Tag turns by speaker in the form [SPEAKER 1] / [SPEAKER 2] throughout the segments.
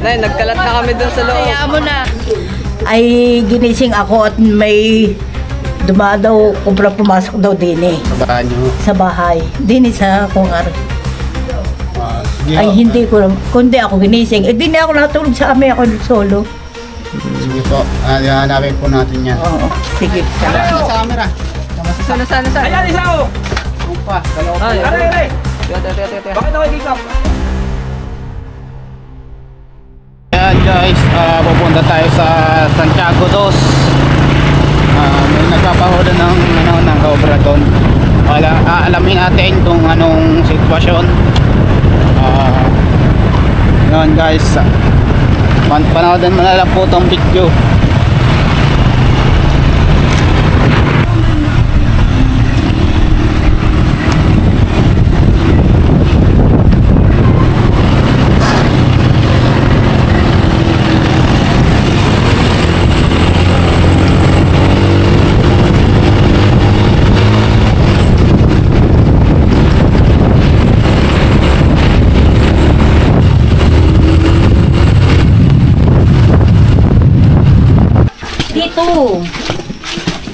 [SPEAKER 1] Nay, nagkalat na kami dun sa loob.
[SPEAKER 2] Kaya mo na. Ay, ginising ako at may dumadaw, kumpara pumasok daw din eh.
[SPEAKER 3] Sa bahay niyo?
[SPEAKER 2] Sa bahay. Din sa kungar.
[SPEAKER 3] Sige,
[SPEAKER 2] Ay, hindi ko, kundi ako ginising. Eh, di na ako natulog sa amin, ako solo.
[SPEAKER 3] sige po, hanapin po natin yan.
[SPEAKER 2] Oo, sige.
[SPEAKER 3] Sa camera.
[SPEAKER 1] Sana.
[SPEAKER 4] Ayan, isa o!
[SPEAKER 3] Pa, dalawa po.
[SPEAKER 1] Ay,
[SPEAKER 4] Aray!
[SPEAKER 1] Tiyo.
[SPEAKER 4] Bakit ako dito?
[SPEAKER 3] Ayan guys, pupunta tayo sa Santiago Dos. May nagpapahula ng cobra doon. Alamin natin kung anong sitwasyon. Ayan guys, panoodin mo na lang po itong video.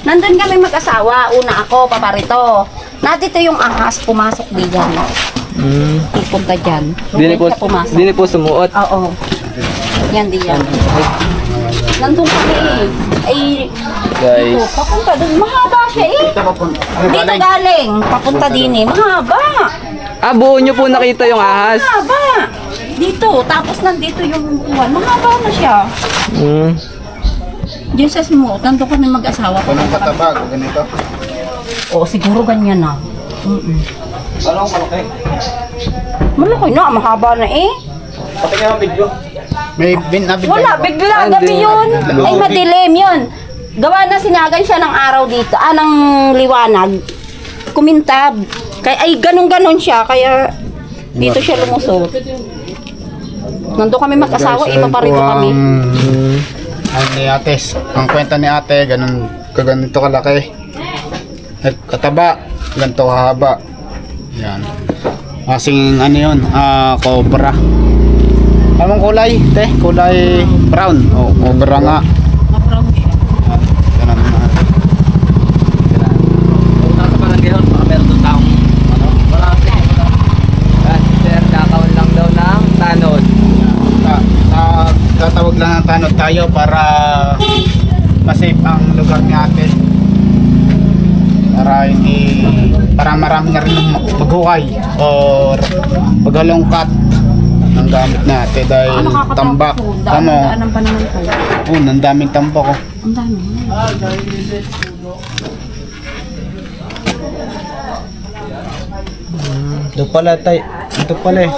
[SPEAKER 5] Nandun kami mag-asawa. Una ako, paparito. Natito yung ahas, pumasok diyan. Ipunta dyan.
[SPEAKER 1] Dini po sumuot.
[SPEAKER 5] Oo. Yan diyan. Nandun kami eh. Ay,
[SPEAKER 1] Guys.
[SPEAKER 5] dito, papunta doon. Mahaba siya eh. Dito galing. Papunta din eh. Mahaba.
[SPEAKER 1] Ah, buo nyo po nakita yung ahas.
[SPEAKER 5] Mahaba. Dito. Tapos nandito yung buwan. Mahaba na siya. Diyan sa smooth, nandun kami mag-asawa.
[SPEAKER 3] Anong katabag? Ganito?
[SPEAKER 5] Oo, siguro ganyan na.
[SPEAKER 4] Anong malaki?
[SPEAKER 5] Malaki na, mahaba na eh.
[SPEAKER 4] Pati nga ang video.
[SPEAKER 3] May binabig
[SPEAKER 5] Wala, bigla, gabi yun. Ay, madilim yun. Gawa na sinagan siya ng araw dito, ng liwanag. Kumintab. Ay, ganun-ganon siya, kaya dito siya lumusot. Nandun kami mag-asawa, ipaparito kami.
[SPEAKER 3] Ni ate, ang kwenta ni ate, ganito kalaki. Kataba, ganito kahaba. Yan. Kasing ano yun, cobra. Anong kulay? Te, kulay brown. O, cobra nga.
[SPEAKER 5] Ma-brown siya.
[SPEAKER 3] Ganun na.
[SPEAKER 4] Nasa palanggihan, baka meron doon taong wala
[SPEAKER 1] Sir, kakawin lang daw ng tanod.
[SPEAKER 3] Tatawag lang ng tanod tayo para ma-safe ang lugar ni ate. Para marami na rin maghuhay or paghalongkat ng gamit natin dahil tambak. Tamo.
[SPEAKER 5] Daanan pa naman to.
[SPEAKER 3] Ang daming tambak ko.
[SPEAKER 5] Ang dami.
[SPEAKER 3] Ito pala tayo. Ito pala eh.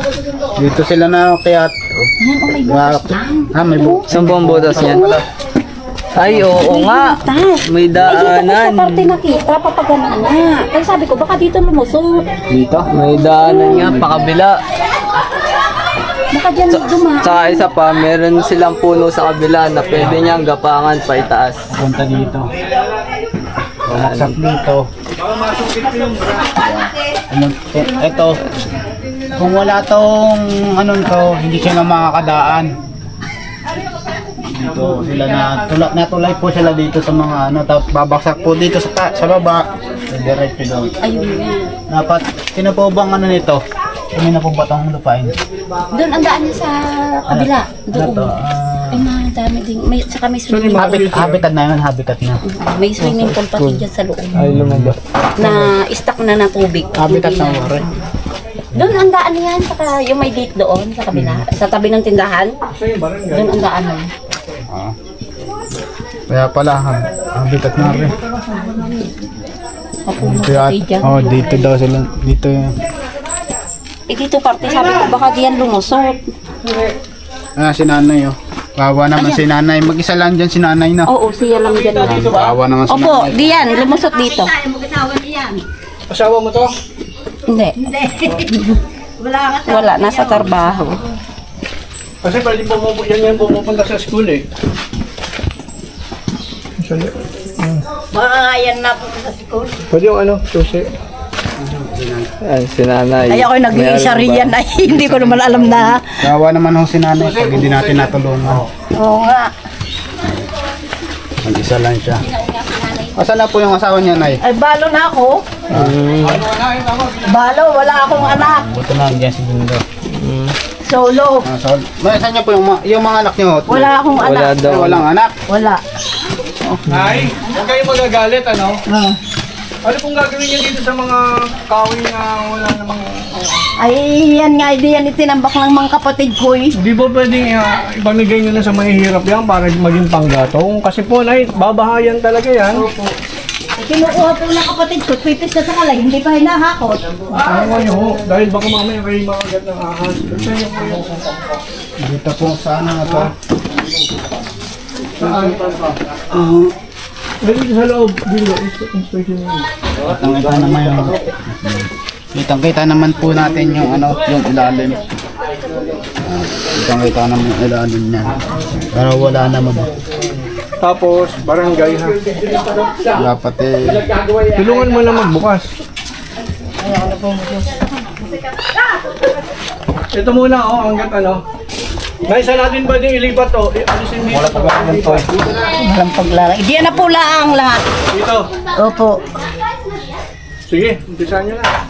[SPEAKER 3] Dito sila na kaya.
[SPEAKER 5] Ayan, oh, may bukas lang.
[SPEAKER 3] May bukas.
[SPEAKER 1] Saan po ang butas niyan? Ay, oo nga. May
[SPEAKER 5] Ay, dito ko sa
[SPEAKER 1] daanan.
[SPEAKER 5] parte nakita, papagana na. Ay, sabi ko, baka dito lumusot.
[SPEAKER 3] Dito?
[SPEAKER 1] May daanan nga, pakabila.
[SPEAKER 5] Baka dyan dumaan.
[SPEAKER 1] Tsaka isa pa, meron silang puno sa kabila na pwede niyang gapangan pa itaas.
[SPEAKER 3] Punta dito. Bumagsak dito. Ito. Kung wala tong hindi siya na makakadaan. Dito sila natulay po sila dito sa mga tapos babaksak po dito sa baba. Diretso doon.
[SPEAKER 5] Ayun.
[SPEAKER 3] Dapat, sino po bang nito? Kami na po ba itong lupain?
[SPEAKER 5] Doon ang daan niya sa kabila. Doon.
[SPEAKER 3] Ito,
[SPEAKER 5] Ay, madami din. Saka may swimming pool.
[SPEAKER 3] habitat na yun, habitat na.
[SPEAKER 5] May swimming pool pati dyan sa loob.
[SPEAKER 1] Ay, lumabas.
[SPEAKER 5] Na stock na na tubig.
[SPEAKER 3] Habitat na wari.
[SPEAKER 5] Doon ang daan niyan. Saka yung may gate doon sa kabila. Sa tabi ng tindahan. Doon ang daan niya.
[SPEAKER 3] Kaya pala, habitat na rin.
[SPEAKER 5] Mapuno
[SPEAKER 3] Dito
[SPEAKER 5] pati dyan.
[SPEAKER 3] dito daw sila. Dito yun.
[SPEAKER 5] Eh dito parte sabi ko baka diyan lumusot.
[SPEAKER 3] Si nanay Kawa naman si nanay. Mag-isa lang dyan si nanay na.
[SPEAKER 5] Oo, siya lang dyan.
[SPEAKER 3] Kawa naman si
[SPEAKER 5] Opo,
[SPEAKER 3] nanay.
[SPEAKER 5] diyan, lumusot dito.
[SPEAKER 4] Asawa mo to?
[SPEAKER 5] Hindi. Wala, nasa trabaho.
[SPEAKER 4] Kasi pwede yan pumupunta sa school eh.
[SPEAKER 2] Mga yan na po sa school.
[SPEAKER 4] Pwede yung susi.
[SPEAKER 1] Ay, si nanay.
[SPEAKER 2] Ay ako'y nag-iisa
[SPEAKER 1] Meron ba?
[SPEAKER 2] riyan ay hindi ko naman alam na.
[SPEAKER 3] Kawa naman ho si nanay pag hindi natin natulungan.
[SPEAKER 2] Oo nga.
[SPEAKER 3] Mag-isa lang siya. Asan na po yung asawa niya, Nay?
[SPEAKER 2] Ay balo na ako. Balo, wala akong anak.
[SPEAKER 3] Buto na, diyan si Bundo.
[SPEAKER 2] Solo.
[SPEAKER 3] So, saan niya po yung mga anak niyo?
[SPEAKER 2] Wala akong
[SPEAKER 1] Wala
[SPEAKER 2] anak.
[SPEAKER 1] daw.
[SPEAKER 3] Walang anak.
[SPEAKER 2] Wala.
[SPEAKER 4] Ay, huwag kayong magagalit, ano? Ano pong gagawin niyo dito sa mga kawi na wala namang...
[SPEAKER 2] Ay yan nga, di yan itinambak ng mga kapatid ko eh.
[SPEAKER 4] Di ba pwedeng ibamigay nyo na sa mahihirap yan para maging panggatong? Kasi po, Nay, babahayan talaga yan.
[SPEAKER 2] Kinukuha po ng kapatid ko, pipis na sa kalay, hindi pa hinahakot.
[SPEAKER 4] Tama nyo ho, dahil baka mamaya kayo makagat ng ahas. Kasi yung po yung...
[SPEAKER 3] Dito po saan na to?
[SPEAKER 4] Saan? Dito sa loob, dito, inspection nyo.
[SPEAKER 3] Kitang-kita naman yung... Kitang-kita naman po natin yung ano, yung ilalim. Kitang-kita naman yung ilalim niya. Pero wala naman.
[SPEAKER 4] Tapos, barangay ha.
[SPEAKER 3] Dapat eh.
[SPEAKER 4] Tulungan mo na magbukas. Ito muna, oh, hanggat ano. Nay, saan natin pwedeng ilipat to? Alisin dito. Wala pa ba naman to?
[SPEAKER 2] Walang paglalagay. Di yan na po lang lahat.
[SPEAKER 4] Dito.
[SPEAKER 2] Opo.
[SPEAKER 4] Sige, umpisahan nyo na.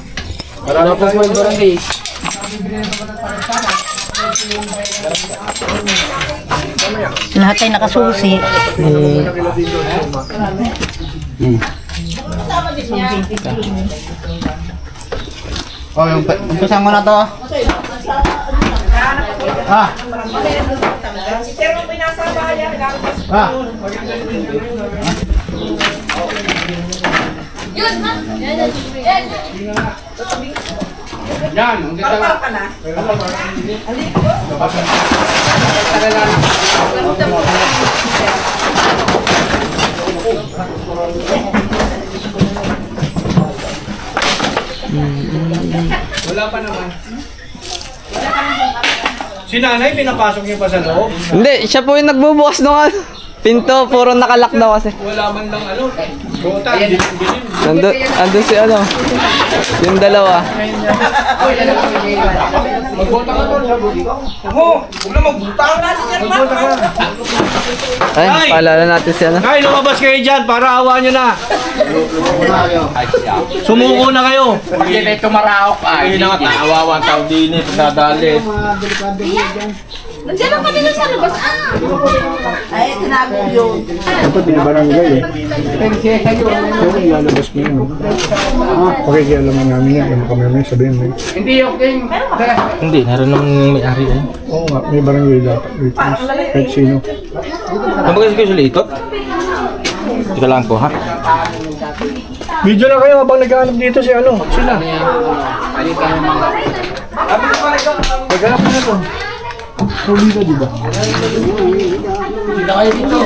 [SPEAKER 4] Marami po yung barangay.
[SPEAKER 2] Lahat ay nakasusi.
[SPEAKER 3] Oh, yung umpisahan mo na to. Ah. Ah.
[SPEAKER 4] Yan, ang ganda na. Wala pa naman. Si nanay, pinapasok niyo pa sa loob.
[SPEAKER 1] Hindi, siya po yung nagbubukas ng ano. Pinto, puro nakalak daw kasi.
[SPEAKER 4] Wala man lang ano. Gota, dilim-dilim.
[SPEAKER 1] Andun si ano. Yung dalawa.
[SPEAKER 4] Magbota ka doon, sabi ko. Huwag na magbota. Magbota ka.
[SPEAKER 1] Ay, paalala natin si ano.
[SPEAKER 4] Nay, lumabas kayo dyan para awa nyo na. Sumuko na kayo.
[SPEAKER 6] Hindi na tumaraok ay. Hindi na nga taawawan tao din eh. Pagdadalit.
[SPEAKER 5] Nandiyan lang kami na sa labas.
[SPEAKER 2] Ay, tinago yun.
[SPEAKER 4] Ito, binabarangay eh. Pero ilalabas mo yun. Pakikialaman namin yan. Ano kami namin sabihin mo.
[SPEAKER 6] Hindi okay. Hindi, naroon naman may-ari eh.
[SPEAKER 4] Oo nga, may barangay dapat. Kahit sino.
[SPEAKER 6] Ano ba kasi kayo sa litot? Tika lang po ha.
[SPEAKER 4] Video na kayo habang naghahanap dito si ano. Sila. Naghanap na to. Huli ka diba?
[SPEAKER 6] Sila kayo dito.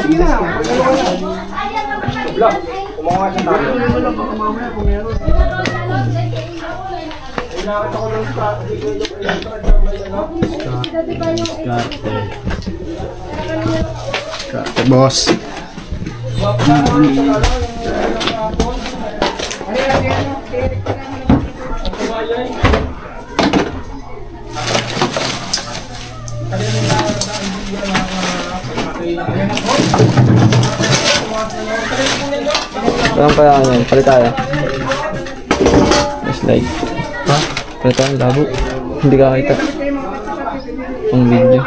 [SPEAKER 4] Vlog. Kumawa sa tayo.
[SPEAKER 3] Boss.
[SPEAKER 1] Parang kaya ano yan, palit tayo. Slide. Ha? Palit tayo, labo. Hindi ka kita. Ang video.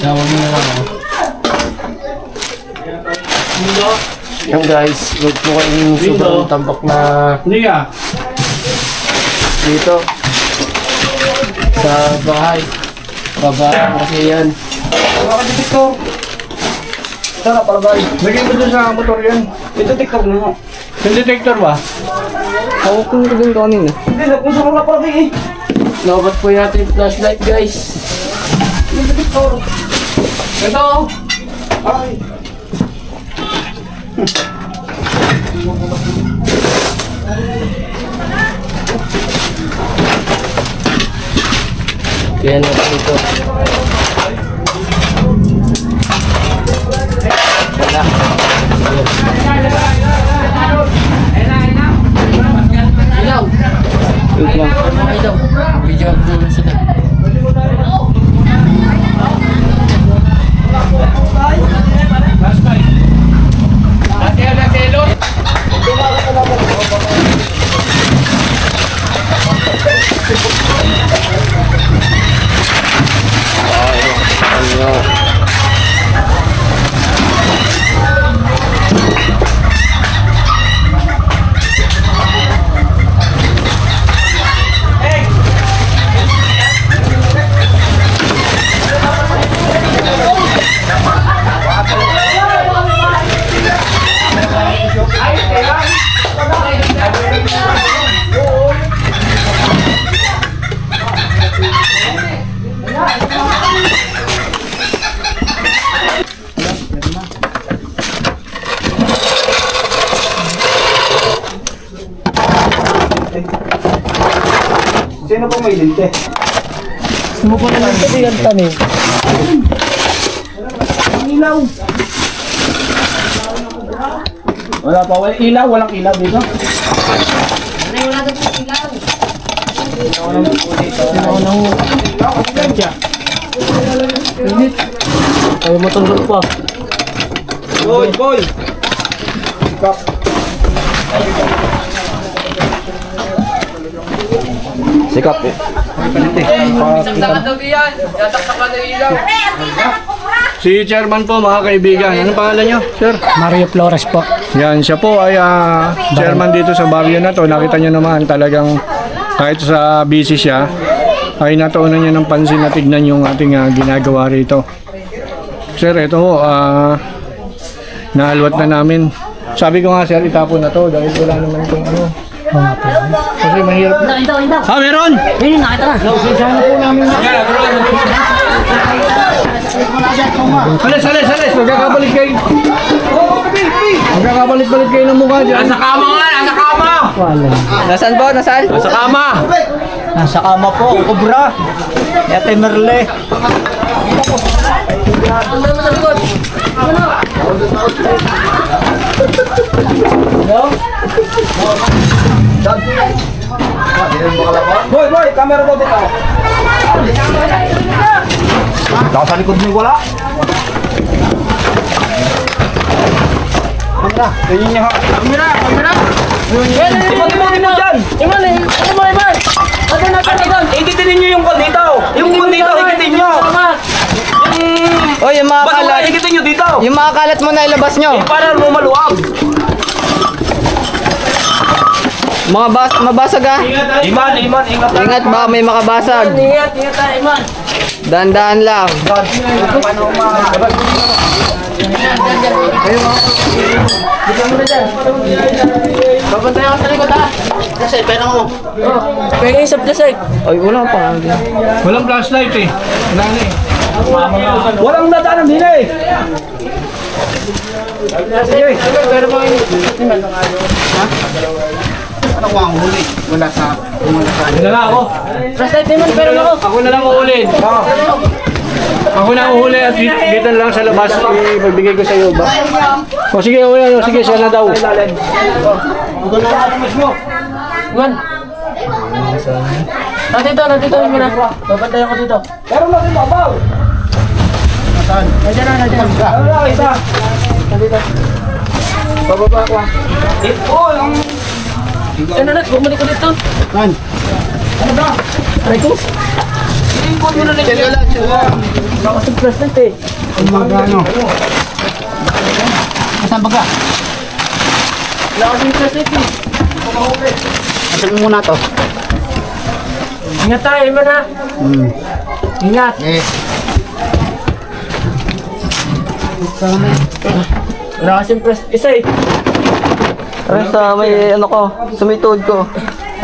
[SPEAKER 6] Nawag mo na lang ako. Yan guys, huwag po kayong sobrang tambak na
[SPEAKER 4] Hindi ka.
[SPEAKER 6] dito sa bahay. Baba kasi yan.
[SPEAKER 4] Lagyan ko dun sa motor yan.
[SPEAKER 6] Ito tiktok na nga.
[SPEAKER 4] Yung detector ba?
[SPEAKER 1] Hawak ko nito din kanina.
[SPEAKER 6] Hindi, napuso ko na pala eh. Lobat po yata yung flashlight guys.
[SPEAKER 4] Ito.
[SPEAKER 6] Ay. Kaya natin ito. Wala.
[SPEAKER 1] Wait lang. Video up muna sila.
[SPEAKER 3] Sino pong may linte?
[SPEAKER 1] Gusto mo pa naman kasi ang tanim.
[SPEAKER 3] Wala pa, walang ilaw, walang ilaw dito.
[SPEAKER 1] Ayaw matanggal pa.
[SPEAKER 3] Boy!
[SPEAKER 1] Sikap eh.
[SPEAKER 4] Si Chairman po mga kaibigan. Anong pangalan niyo, sir?
[SPEAKER 3] Mario Flores po.
[SPEAKER 4] Yan, siya po ay chairman dito sa barrio na to. Nakita niyo naman talagang kahit sa busy siya, ay natuunan niya ng pansin na tignan yung ating ginagawa rito. Sir, ito po, naalwat na namin. Sabi ko nga sir, itapon na to dahil wala naman itong ano. Kasi mahirap. Meron! Salis! Magkakabalik kayo. Magkakabalik-balik kayo ng mukha dyan.
[SPEAKER 6] Nasa kama nga! Nasa kama!
[SPEAKER 1] Nasaan po? Nasaan?
[SPEAKER 6] Nasa kama!
[SPEAKER 3] Nasa kama po, Cobra. Ate Merle. Boy, camera mo dito. Sa likod mo wala. Kamera, tingin niyo ha. Kamera. Iman dyan. Iman. Ikitin niyo yung kol dito. Yung kol dito, ikitin niyo.
[SPEAKER 1] Oy, yung mga kalat.
[SPEAKER 3] Ikitin niyo dito.
[SPEAKER 1] Yung mga kalat mo na ilabas nyo.
[SPEAKER 3] Para mo maluwag.
[SPEAKER 1] Mga mabasag ha.
[SPEAKER 3] Iman, ingat.
[SPEAKER 1] Ingat ba may makabasag.
[SPEAKER 3] Ingat tayo, Iman.
[SPEAKER 1] Dahan-dahan lang.
[SPEAKER 3] Babantay ako sa likod ha. Kasi pera mo.
[SPEAKER 1] Pwede sa plastic. Ay, wala pa.
[SPEAKER 4] Walang flashlight eh. Wala na eh.
[SPEAKER 3] Walang dadaan din eh. Sige, pero mo ano ang huli? Wala sa
[SPEAKER 4] Wala na ako.
[SPEAKER 3] Flashlight naman, pero ako.
[SPEAKER 4] Ako na lang uhuli. Ako na uhuli at dito lang sa labas. Ibibigay ko sa iyo ba? O sige, sige, siya na daw.
[SPEAKER 3] Nandito mo na. Babantay ako dito. Pero mo din babaw. Nasaan? Nandiyan na. Wala, isa. Nandito. Bababa ko. Yung...
[SPEAKER 1] Ano na? Bumalik ko dito.
[SPEAKER 3] Man. Ano ba?
[SPEAKER 1] Aray ko.
[SPEAKER 3] Tingkod mo na rin.
[SPEAKER 1] Baka sa plastic eh.
[SPEAKER 3] Ang mga ano. Nasaan baga?
[SPEAKER 1] Wala kasi yung plastic eh.
[SPEAKER 3] Nasaan mo muna to?
[SPEAKER 1] Ingat tayo, Iman ha. Ingat. Wala kasi yung plastic. Isa eh. Aray sa may ano ko. Sa may tuhod ko.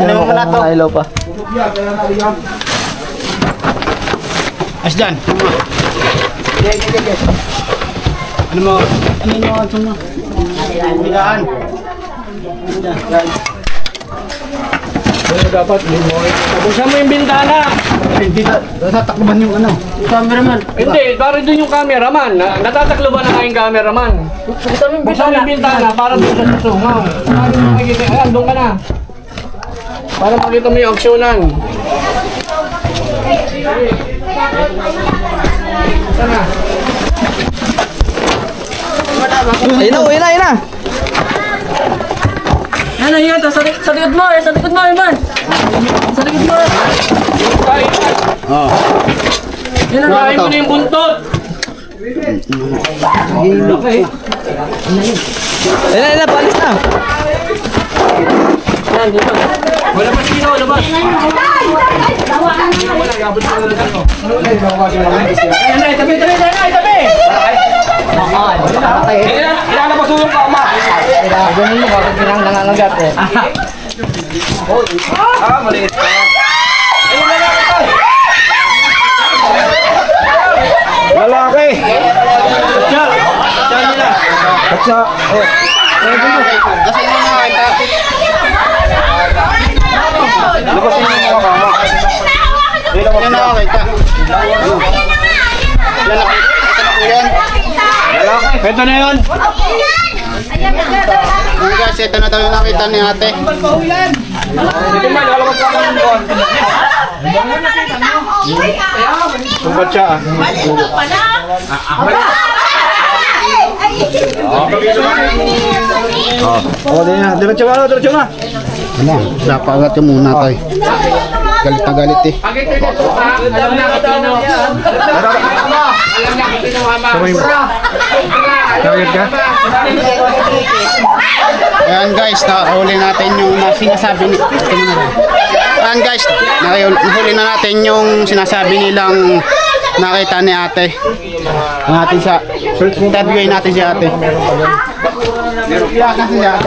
[SPEAKER 3] Ano mo muna to?
[SPEAKER 1] Ilaw pa.
[SPEAKER 3] As dyan. Ano mo? Ano mo? Bigaan.
[SPEAKER 4] Pero dapat, tapusan mo yung bintana.
[SPEAKER 3] Hindi tatakloban yung ano.
[SPEAKER 1] Cameraman.
[SPEAKER 4] Hindi, para doon yung cameraman. Natatakloban na yung cameraman. Buksan mo yung bintana para doon sa susungaw. Ayan, doon ka na. Para makita mo yung aksyonan. Sana.
[SPEAKER 1] Ayun na, ayun na, ayun na.
[SPEAKER 3] Ano yun? Sa likod mo, Iman. Sa likod mo. Yan ang kain mo na yung buntot.
[SPEAKER 1] Ayun na, palis na.
[SPEAKER 3] Yan, dito. Wala pa sino, labas. Ay, tabi. Ilan na pasulong ka, ma?
[SPEAKER 1] Ganun mo, bakit pinang nangangagat eh.
[SPEAKER 3] Maliit ka.
[SPEAKER 4] Lalaki!
[SPEAKER 3] Diyan nila.
[SPEAKER 4] Katsa! Oh.
[SPEAKER 3] Kasi mo na kita.
[SPEAKER 4] Labas mo yung mga kama.
[SPEAKER 3] Yan na kita.
[SPEAKER 4] Lalaki! Ito na yun!
[SPEAKER 3] Guys, ito na daw yung nakita ni ate.
[SPEAKER 4] Dito man, lalabas ka ka ng buwan. Kung ba't siya ah? Oh, din na. Diretso na.
[SPEAKER 3] Ano? Napagat yung muna tayo. Galit na galit eh.
[SPEAKER 4] Alam na kita no. Sabay mo. Nakagad ka?
[SPEAKER 3] Ayan guys, nahuli natin yung sinasabi ni... Ayan guys, nahuli na natin yung sinasabi nilang nakita ni ate. Natin sa... Interviewin natin si ate. Kasi si ate.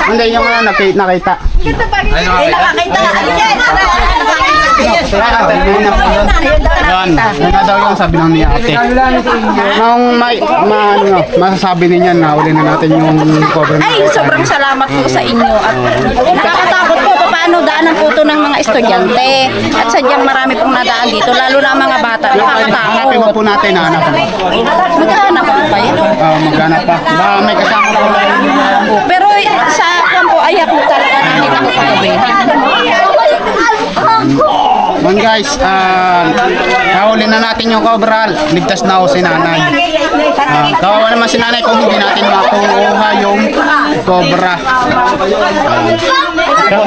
[SPEAKER 3] Hindi yung nakita. Yan na daw yung sabi ng ni ate. Nung masasabi niya na uli na natin yung cover.
[SPEAKER 5] Ay, sobrang salamat po sa inyo. At nakakatakot po paano daanan po ito ng mga estudyante. At sadyang marami pong nadaan dito, lalo na ang mga bata.
[SPEAKER 3] Hanapin
[SPEAKER 5] Nakakatakot.
[SPEAKER 3] mo po natin, hanap.
[SPEAKER 5] Maghanap po ba yun?
[SPEAKER 3] Maghanap pa. Baka may kasama po.
[SPEAKER 5] Pero sa akin po, ayak po talaga nakita ko kagabi.
[SPEAKER 3] Man guys, nahuli na natin yung cobra. Ligtas na ako si nanay. Kawawa naman si nanay kung hindi natin makuha yung cobra.
[SPEAKER 6] Sa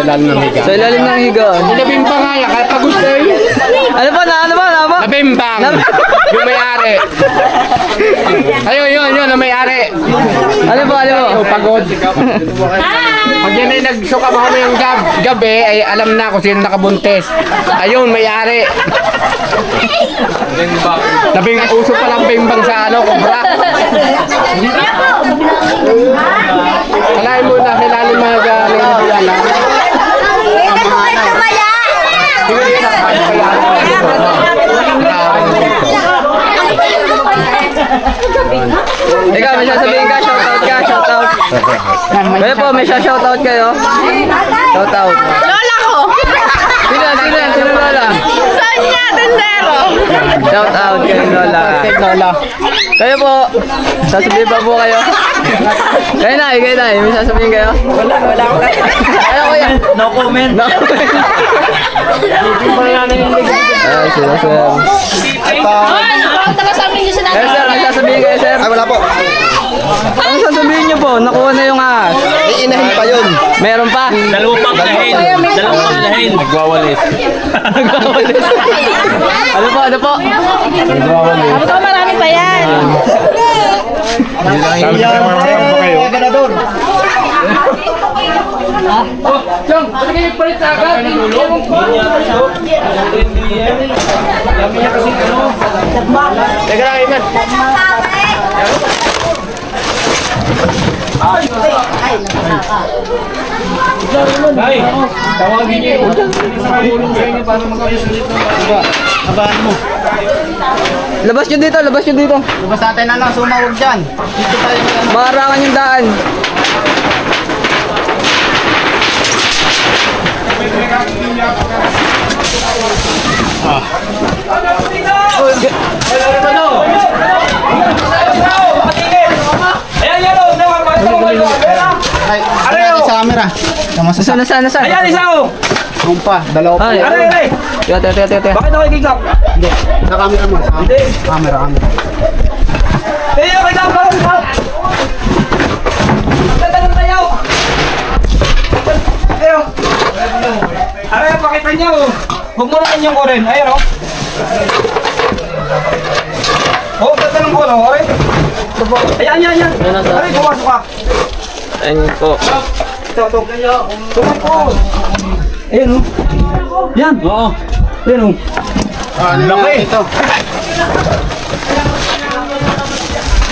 [SPEAKER 6] lalim ng higa.
[SPEAKER 1] Sa ilalim ng higaan.
[SPEAKER 6] Nabimbang nga yan, kaya pagod na yun.
[SPEAKER 1] Ano ba?
[SPEAKER 6] Nabimbang! Yung may-ari. Ayun, yung may-ari.
[SPEAKER 1] Ano ba?
[SPEAKER 6] Pagod. Pag yan ay nagsuka mo kami yung gabi, ay alam na kung sino nakabuntis. Ayun, may-ari. Uso pa lang bimbang sa kubra. Kalahin mo na, kailangan mga galing na bilala.
[SPEAKER 5] Hindi po kayo tumaya!
[SPEAKER 1] Ikaw, may sasabihin ka, shoutout. Kaya po, may shoutout kayo. Shoutout.
[SPEAKER 5] Lola ko!
[SPEAKER 1] Sino Lola?
[SPEAKER 5] Sonia Tendero!
[SPEAKER 1] Shoutout kay Lola. Kayo po, sasabihin pa po kayo. Kayo na, may sasabihin kayo? Wala ko kayo. Ano ko yan? No comment. Ay, sila sir. Yes sir, may sasabihin kayo sir?
[SPEAKER 6] Ay, wala po.
[SPEAKER 1] Ano sasabihin niyo po? Nakuha na yung ahas.
[SPEAKER 6] May inahin pa yun.
[SPEAKER 1] Meron pa?
[SPEAKER 3] Dalawang paglahin.
[SPEAKER 6] Nagwawalis.
[SPEAKER 1] Ano po?
[SPEAKER 5] Ano to, marami pa yan.
[SPEAKER 3] Jong, pwede kayo palit sa agad.
[SPEAKER 6] Teka lang, Iman.
[SPEAKER 3] Ay, tawagin niyo yung tulong sa inyo para magkayos ulit ng abaan mo.
[SPEAKER 1] Labas nyo dito.
[SPEAKER 3] Labas natin na sumawag dyan. Dito tayo.
[SPEAKER 1] Makarangan yung daan.
[SPEAKER 3] Ay, natin sa camera.
[SPEAKER 1] Nasaan?
[SPEAKER 6] Ayan, isa oh!
[SPEAKER 3] Yung pa, dalawa pa.
[SPEAKER 1] Ay,
[SPEAKER 6] Aray!
[SPEAKER 1] Tiyo.
[SPEAKER 6] Bakit ako ikikap?
[SPEAKER 3] Sa camera mo.
[SPEAKER 6] Hindi.
[SPEAKER 3] Camera.
[SPEAKER 6] Tayo, ikikap! Tayo! Tayo! Aray, pakita niyo. Huwag mo na inyong oren. Ayan oh. Oh, tatanong ko no, oren. Ayan. Aray, pumasok ka.
[SPEAKER 1] Ayun po.
[SPEAKER 6] Ito. Tumakbo. Ayan oh. Yan. Oo. Ayan oh.
[SPEAKER 3] Ano na ito?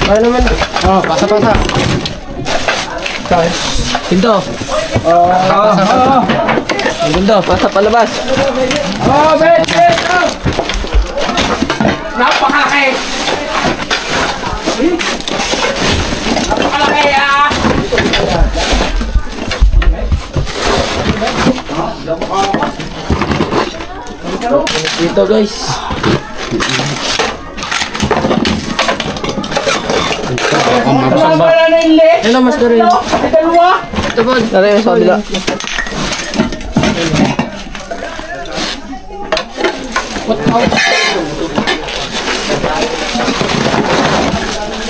[SPEAKER 1] Ano naman?
[SPEAKER 3] Oh, pasa.
[SPEAKER 1] Pinto. Ang gundo, pasa palabas.
[SPEAKER 6] Oh, bet! Napakalaki! Napakalaki ah!
[SPEAKER 1] Dito guys. Ano mas na rin? Ito po, narin sa kabila.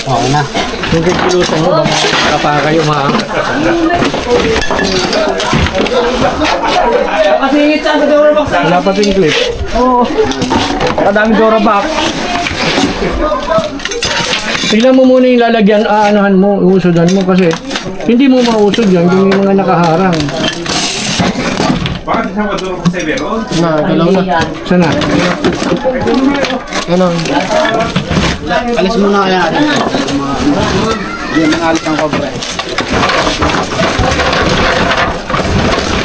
[SPEAKER 3] Oo na.
[SPEAKER 4] Yung kilusan mo, baka kayo
[SPEAKER 6] Nakasingit siya sa Dorobox.
[SPEAKER 4] wala pa ting clip.
[SPEAKER 6] Kadaming Dorobox.
[SPEAKER 4] Tingnan mo muna yung lalagyan, aanahan mo, uusudan mo kasi hindi mo mausod yan kung yung mga nakaharang.
[SPEAKER 7] Bakit siya maduro ko sa Ibero?
[SPEAKER 1] Galaw na.
[SPEAKER 4] Sana?
[SPEAKER 1] Ganon.
[SPEAKER 3] Alis mo na kaya natin. Yan ang alis ng cobra.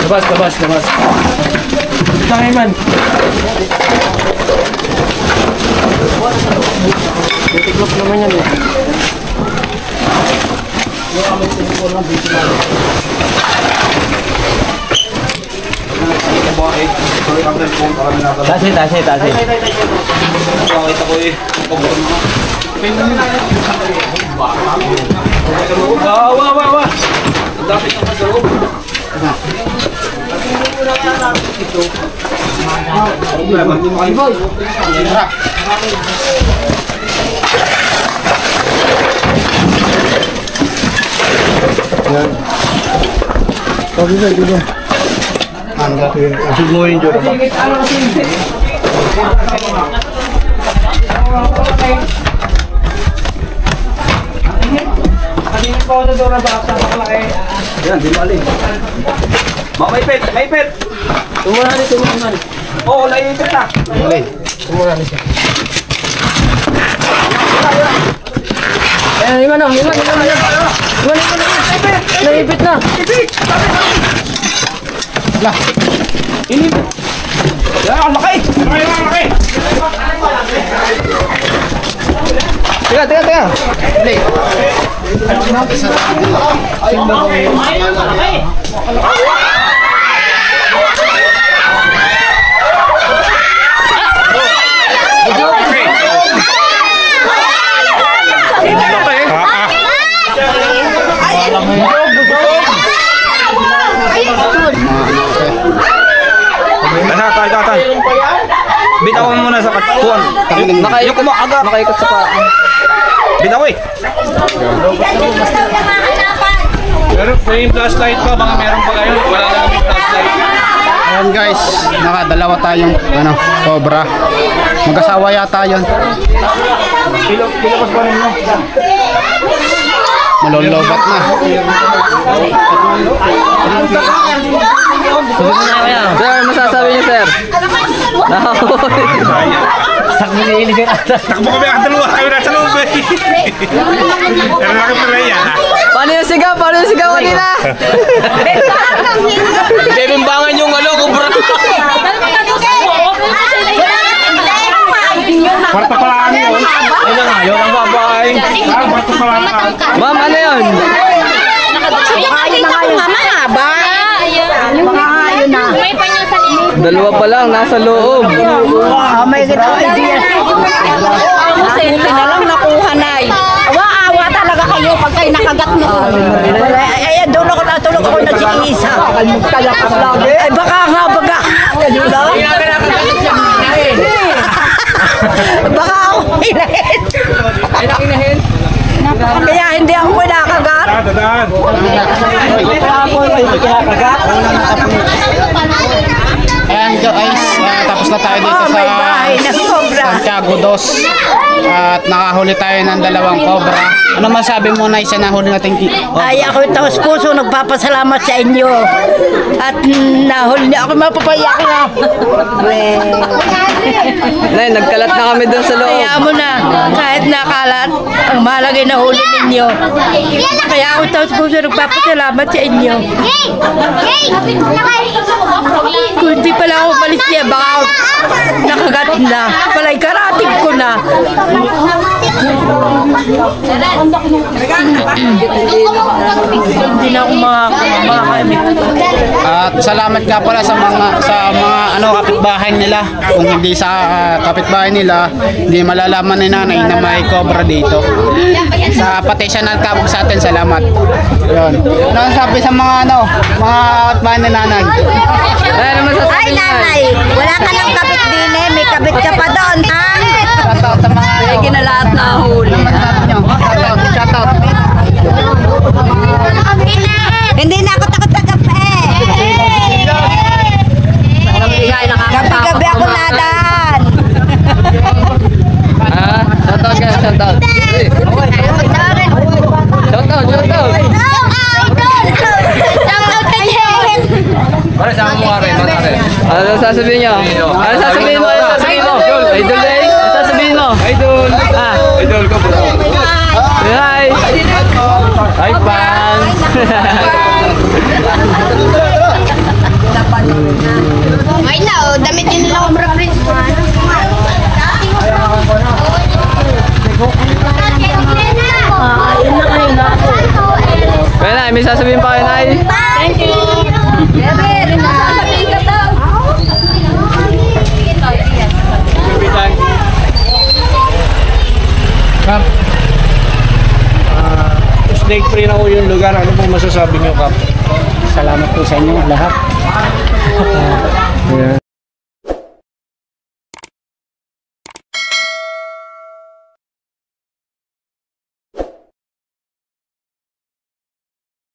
[SPEAKER 4] Labas.
[SPEAKER 6] Tangay man.
[SPEAKER 1] Tiklop naman yan eh. Tasi.
[SPEAKER 7] Bakit ako eh?
[SPEAKER 6] Wa. Dapit ang maduro.
[SPEAKER 4] Asig mo yung Dora Box.
[SPEAKER 6] Kanina po sa Dorobox. Napakalaki. Yan, di mali. Maipit.
[SPEAKER 1] Tumuran.
[SPEAKER 6] Oo, layipit ah.
[SPEAKER 3] Alin?
[SPEAKER 1] Ayan, iman. Naipit na.
[SPEAKER 3] Wala.
[SPEAKER 6] Yan, ang laki.
[SPEAKER 1] Teka.
[SPEAKER 3] Hindi.
[SPEAKER 7] Tay. Bitawan mo muna sa kuwan.
[SPEAKER 1] Nakaikot sa pa.
[SPEAKER 7] Bitaw eh.
[SPEAKER 4] Pero may flashlight pa, mga meron pa kayo. Wala na kami flashlight.
[SPEAKER 3] Ayan guys, nakadalawa tayong cobra. Mag-asawa yata yun.
[SPEAKER 6] Pilapos pa rin mo.
[SPEAKER 3] Malolobat na.
[SPEAKER 1] Sir, masasabi niyo, sir? Nahuli.
[SPEAKER 7] Takbo kami ang dalawa. Kami nasa loob eh. Pero laki pala yan.
[SPEAKER 1] Paano yung sigaw kanina?
[SPEAKER 6] Bebimbangan yung kubra.
[SPEAKER 7] Kwarto pala kami yun.
[SPEAKER 6] Ay na nga, yun ang babay.
[SPEAKER 7] Kwarto pala kami.
[SPEAKER 1] Ma'am, ano yun?
[SPEAKER 5] Nakita ko mahaba.
[SPEAKER 2] Mga hayo na.
[SPEAKER 5] May panyo sa limit.
[SPEAKER 1] Dalawa pa lang, nasa loob.
[SPEAKER 2] May ginawa idea.
[SPEAKER 5] Sente na lang nakuha na eh. Awa-awa talaga kayo pag kayo nakagat mo.
[SPEAKER 2] Ay, doon ako natulog ako na si Isa. Ay, baka nga, baga. Baka ako inahin. Kaya hindi ako kinakagat.
[SPEAKER 7] Dadaan.
[SPEAKER 3] Ayan guys, tapos na tayo dito
[SPEAKER 2] May
[SPEAKER 3] sa
[SPEAKER 2] bahay na cobra.
[SPEAKER 3] Santiago Dos. At nakahuli tayo ng 2 cobra. Ano masabi mo na isa nahuli natin cobra?
[SPEAKER 2] Ay, ako taos puso nagpapasalamat sa inyo. At nahuli niyo ako, mapapayak na.
[SPEAKER 1] Nay, nagkalat na kami doon sa loob.
[SPEAKER 2] Kaya mo na, kahit nakalat, ang malagay na huli ninyo. Kaya ako taos puso nagpapasalamat sa inyo. Kung hindi pala ako umalis niya, baka ako nakagat na. Pala'y karating ko na. Hindi na ako makakaimik.
[SPEAKER 3] At salamat ka pala sa mga kapitbahay nila. Kung hindi sa kapitbahay nila, hindi malalaman ni nanay na may cobra dito. Sa pati siya nagtawag sa atin, salamat. Yun. Ano ang sabi sa mga kapitbahay ni nanay?
[SPEAKER 1] Nay, ano masasabi
[SPEAKER 5] Ay,
[SPEAKER 1] niyo?
[SPEAKER 5] nanay, wala ka ng kabit din eh. May kabit ka pa doon, ha?
[SPEAKER 3] Shoutout sa mga
[SPEAKER 2] Ginalahat na huli.
[SPEAKER 3] Shoutout.
[SPEAKER 5] Hindi na ako takot sa kape. Gabi-gabi ako nadaan.
[SPEAKER 1] Ah, shoutout ka, shoutout. Shoutout, shoutout.
[SPEAKER 6] Para sa mga rin, mga rin.
[SPEAKER 1] Ano sasabihin niyo? Ano sasabihin mo? Ano sasabihin mo? Idol day? Ano sasabihin mo?
[SPEAKER 6] Idol!
[SPEAKER 1] Ah,
[SPEAKER 6] Idol ko bro.
[SPEAKER 1] hi! Hi, fans!
[SPEAKER 5] Ay na, damit yun nila Cobra Prince.
[SPEAKER 1] Kaya na, may sasabihin pa kayo, Nay?
[SPEAKER 5] Thank you. Bebe, sasabihin ka daw.
[SPEAKER 4] Kap, snake free na po yung lugar. Ano pong masasabi niyo, Kap?
[SPEAKER 3] Salamat po sa inyo lahat.